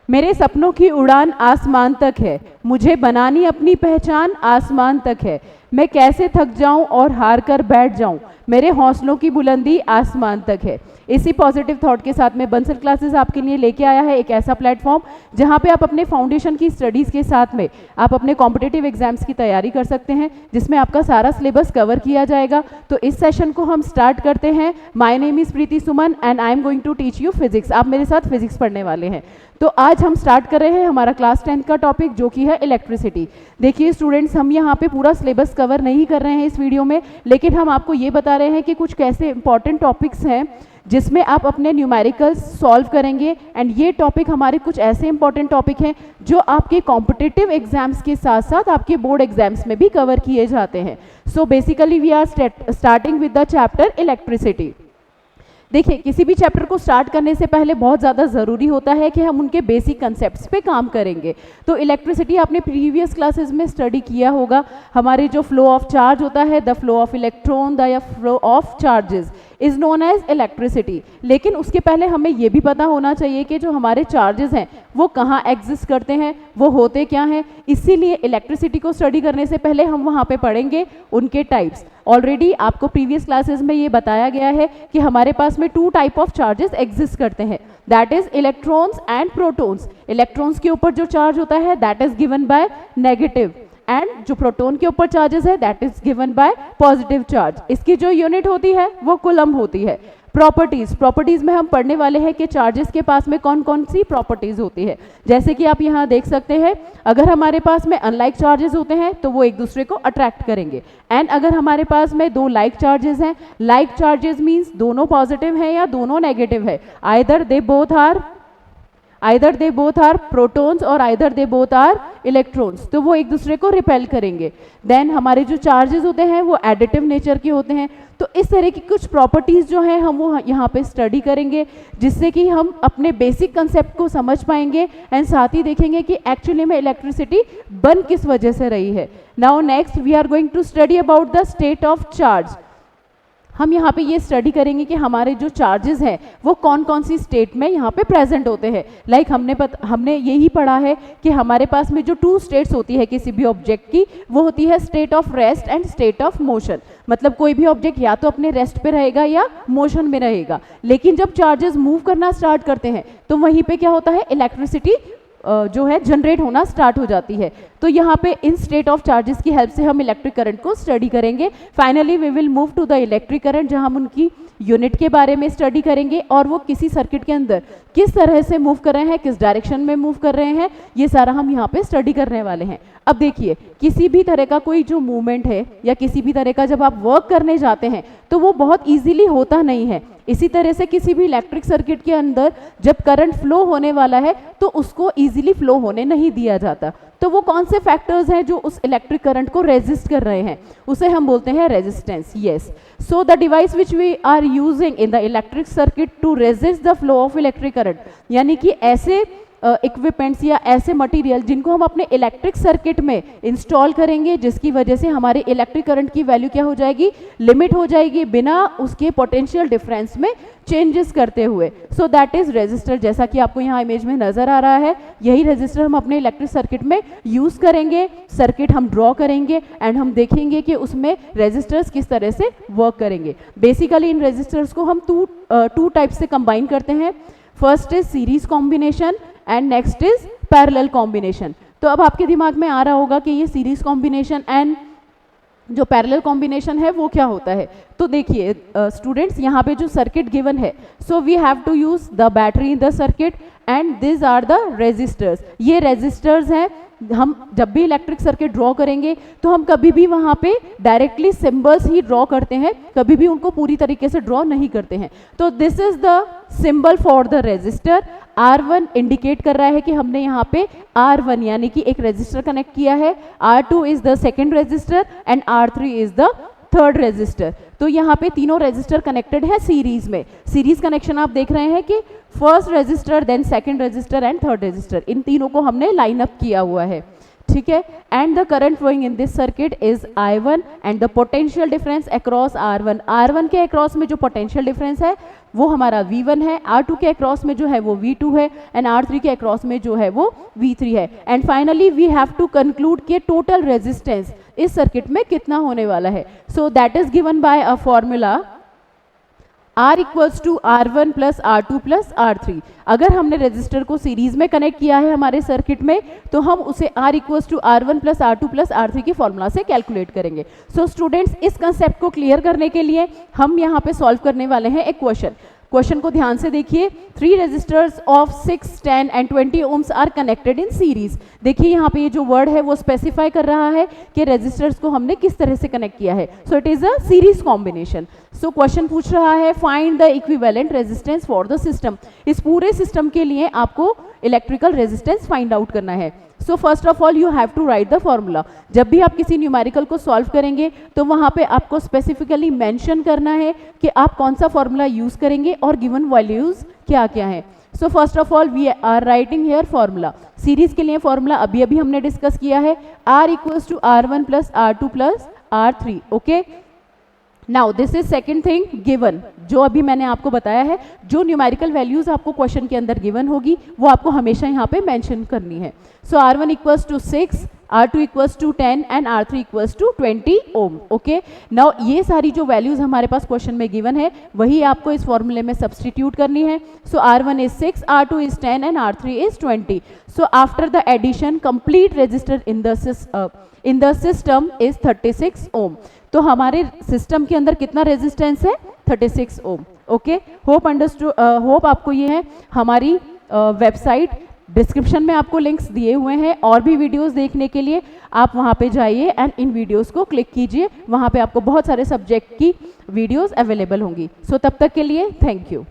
मेरे सपनों की उड़ान आसमान तक है, मुझे बनानी अपनी पहचान आसमान तक है। मैं कैसे थक जाऊं और हार कर बैठ जाऊं, मेरे हौसलों की बुलंदी आसमान तक है। इसी पॉजिटिव थॉट के साथ में बंसल क्लासेस आपके लिए लेके आया है एक ऐसा प्लेटफॉर्म जहां पे आप अपने फाउंडेशन की स्टडीज़ के साथ में आप अपने कॉम्पिटिटिव एग्जाम्स की तैयारी कर सकते हैं, जिसमें आपका सारा सिलेबस कवर किया जाएगा। तो इस सेशन को हम स्टार्ट करते हैं। My name is Preeti Suman and I am going to teach you physics. आप मेरे साथ फिजिक्स पढ़ने वाले हैं। तो आज हम स्टार्ट कर रहे हैं हमारा क्लास 10th का टॉपिक, जो कि है इलेक्ट्रिसिटी। देखिए स्टूडेंट्स, हम यहाँ पे पूरा सिलेबस कवर नहीं कर रहे हैं इस वीडियो में, लेकिन हम आपको ये बता रहे हैं कि कुछ कैसे इंपॉर्टेंट टॉपिक्स हैं जिसमें आप अपने न्यूमेरिकल्स सॉल्व करेंगे। एंड ये टॉपिक हमारे कुछ ऐसे इंपॉर्टेंट टॉपिक हैं जो आपके कॉम्पिटिटिव एग्जाम्स के साथ साथ आपके बोर्ड एग्जाम्स में भी कवर किए जाते हैं। So basically we are starting with the chapter electricity. देखिए, किसी भी चैप्टर को स्टार्ट करने से पहले बहुत ज़्यादा ज़रूरी होता है कि हम उनके बेसिक कंसेप्ट्स पे काम करेंगे। तो इलेक्ट्रिसिटी आपने प्रीवियस क्लासेस में स्टडी किया होगा। हमारे जो फ्लो ऑफ चार्ज होता है, the flow of electron, the flow of charges is known as electricity. लेकिन उसके पहले हमें ये भी पता होना चाहिए कि जो हमारे चार्जेस हैं वो कहाँ एग्जिस्ट करते हैं, वो होते क्या हैं। इसीलिए इलेक्ट्रिसिटी को स्टडी करने से पहले हम वहाँ पे पढ़ेंगे उनके टाइप्स। ऑलरेडी आपको प्रीवियस क्लासेस में ये बताया गया है कि हमारे पास में 2 टाइप ऑफ चार्जेस एग्जिस्ट करते हैं, that is electrons and protons. Electrons के ऊपर जो चार्ज होता है that is given by negative, and जो प्रोटॉन के ऊपर चार्जेस है that is given bye positive charge. इसकी जो यूनिट होती है वो कूलम होती है। प्रॉपर्टीज में हम पढ़ने वाले हैं कि चार्जेस के पास में कौन कौन सी प्रॉपर्टीज होती है। जैसे कि आप यहाँ देख सकते हैं, अगर हमारे पास में अनलाइक चार्जेस होते हैं तो वो एक दूसरे को अट्रैक्ट करेंगे। एंड अगर हमारे पास में 2 लाइक चार्जेस हैं, लाइक चार्जेस मीन्स दोनों पॉजिटिव हैं या दोनों नेगेटिव है, either they both are protons और either they both are electrons, तो वो एक दूसरे को रिपेल करेंगे। देन हमारे जो चार्जेस होते हैं वो एडिटिव नेचर के होते हैं। तो इस तरह की कुछ प्रॉपर्टीज़ जो हैं हम वो यहाँ पे स्टडी करेंगे, जिससे कि हम अपने बेसिक कंसेप्ट को समझ पाएंगे एंड साथ ही देखेंगे कि एक्चुअली में इलेक्ट्रिसिटी बन किस वजह से रही है। Now next we are going to study about the state of charge. हम यहाँ पे ये स्टडी करेंगे कि हमारे जो चार्जेस हैं वो कौन कौन सी स्टेट में यहाँ पे प्रेजेंट होते हैं। लाइक हमने यही पढ़ा है कि हमारे पास में जो 2 स्टेट्स होती है किसी भी ऑब्जेक्ट की, वो होती है state of rest and state of motion. मतलब कोई भी ऑब्जेक्ट या तो अपने रेस्ट पे रहेगा या मोशन में रहेगा। लेकिन जब चार्जेस मूव करना स्टार्ट करते हैं तो वहीं पे क्या होता है, इलेक्ट्रिसिटी जो है जनरेट होना स्टार्ट हो जाती है। तो यहाँ पे इन स्टेट ऑफ चार्जेस की हेल्प से हम इलेक्ट्रिक करंट को स्टडी करेंगे। Finally we will move to the electric current, जहाँ हम उनकी यूनिट के बारे में स्टडी करेंगे और वो किसी सर्किट के अंदर किस तरह से मूव कर रहे हैं, किस डायरेक्शन में मूव कर रहे हैं, ये सारा हम यहाँ पे स्टडी करने वाले हैं। अब देखिए, किसी भी तरह का कोई जो मूवमेंट है या किसी भी तरह का जब आप वर्क करने जाते हैं तो वो बहुत ईजीली होता नहीं है। इसी तरह से किसी भी इलेक्ट्रिक सर्किट के अंदर जब करंट फ्लो होने वाला है तो उसको ईजिली फ्लो होने नहीं दिया जाता। तो वो कौन से फैक्टर्स हैं जो उस इलेक्ट्रिक करंट को रेजिस्ट कर रहे हैं, उसे हम बोलते हैं resistance. Yes, so the device which we are using in the electric circuit to resist the flow of electric current, यानी कि ऐसे इक्विपमेंट्स या ऐसे मटेरियल जिनको हम अपने इलेक्ट्रिक सर्किट में इंस्टॉल करेंगे, जिसकी वजह से हमारे इलेक्ट्रिक करंट की वैल्यू क्या हो जाएगी, लिमिट हो जाएगी, बिना उसके पोटेंशियल डिफरेंस में चेंजेस करते हुए। So that is resistor. जैसा कि आपको यहाँ इमेज में नजर आ रहा है, यही रेजिस्टर हम अपने इलेक्ट्रिक सर्किट में यूज करेंगे। सर्किट हम ड्रॉ करेंगे एंड हम देखेंगे कि उसमें रेजिस्टर्स किस तरह से वर्क करेंगे। बेसिकली इन रेजिस्टर्स को हम टू टाइप से कंबाइन करते हैं। First is series combination and next is parallel combination. तो अब आपके दिमाग में आ रहा होगा कि ये सीरीज कॉम्बिनेशन एंड जो पैरेलल कॉम्बिनेशन है वो क्या होता है। तो देखिए स्टूडेंट्स, यहाँ पे जो सर्किट गिवन है, so we have to use the battery in the circuit and this are the resistors. ये रेजिस्टर्स हैं। हम जब भी इलेक्ट्रिक सर्किट ड्रॉ करेंगे तो हम कभी भी वहाँ पे डायरेक्टली सिंबल्स ही ड्रॉ करते हैं, कभी भी उनको पूरी तरीके से ड्रॉ नहीं करते हैं। तो this is the symbol for the resistor. R1 indicate कर रहा है कि हमने यहाँ पे R1 यानी कि एक रेजिस्टर कनेक्ट किया है, R2 is the second resistor and R3 is the third resistor. तो यहाँ पे तीनों रेजिस्टर कनेक्टेड है सीरीज में। सीरीज कनेक्शन आप देख रहे हैं कि first resistor, then second resistor and third resistor, इन तीनों को हमने लाइन अप किया हुआ है। ठीक है, and the current flowing in this circuit is I1 and the potential difference across R1, R1 के अक्रॉस में जो पोटेंशियल डिफरेंस है वो हमारा V1 है, R2 के अक्रॉस में जो है वो V2 है, एंड R3 के अक्रॉस में जो है वो V3 है। And finally we have to conclude कि टोटल रेजिस्टेंस इस सर्किट में कितना होने वाला है। So that is given by a formula R equals to R1 plus R2 plus R3। अगर हमने रेजिस्टर को सीरीज में कनेक्ट किया है हमारे सर्किट में तो हम उसे R equals to R1 plus R2 plus R3 की फॉर्मूला से कैलकुलेट करेंगे। सो स्टूडेंट्स, इस कंसेप्ट को क्लियर करने के लिए हम यहाँ पे सॉल्व करने वाले हैं एक क्वेश्चन को ध्यान से देखिए। 3 resistors of 6, 10 and 20 ohms are connected in series. देखिए यहाँ पे ये जो वर्ड है वो स्पेसिफाई कर रहा है कि रेजिस्टर्स को हमने किस तरह से कनेक्ट किया है। So it is a series combination. So question पूछ रहा है find the equivalent resistance for the system. इस पूरे सिस्टम के लिए आपको इलेक्ट्रिकल रेजिस्टेंस फाइंड आउट करना है। So first of all you have to write the formula. जब भी आप किसी न्यूमेरिकल को सॉल्व करेंगे तो वहाँ पे आपको स्पेसिफिकली मेंशन करना है कि आप कौन सा फॉर्मूला यूज करेंगे और गिवन वैल्यूज क्या क्या है। So first of all we are writing here formula. Series के लिए फॉर्मूला अभी अभी हमने डिस्कस किया है, R equals to R1 plus R2 plus R3। Okay, now this is second thing given, जो अभी मैंने आपको बताया है, जो न्यूमेरिकल वैल्यूज आपको क्वेश्चन के अंदर गिवन होगी वो आपको हमेशा यहाँ पे मेंशन करनी है। So R1 equals to 6, R2 equals to 10 and R3 equals to 20 ohm. Okay, now ये सारी जो वैल्यूज हमारे पास क्वेश्चन में गिवन है वही आपको इस फॉर्मूले में सब्सटीट्यूट करनी है। So R1 is 6, R2 is 10 and R3 is 20। So after the addition complete resistor in the system is 36 ohm. तो हमारे सिस्टम के अंदर कितना रेजिस्टेंस है? 36 ओम। ओके, होप आपको ये है। हमारी वेबसाइट डिस्क्रिप्शन में आपको लिंक्स दिए हुए हैं, और भी वीडियोस देखने के लिए आप वहाँ पे जाइए एंड इन वीडियोस को क्लिक कीजिए। वहाँ पे आपको बहुत सारे सब्जेक्ट की वीडियोस अवेलेबल होंगी। सो तब तक के लिए थैंक यू।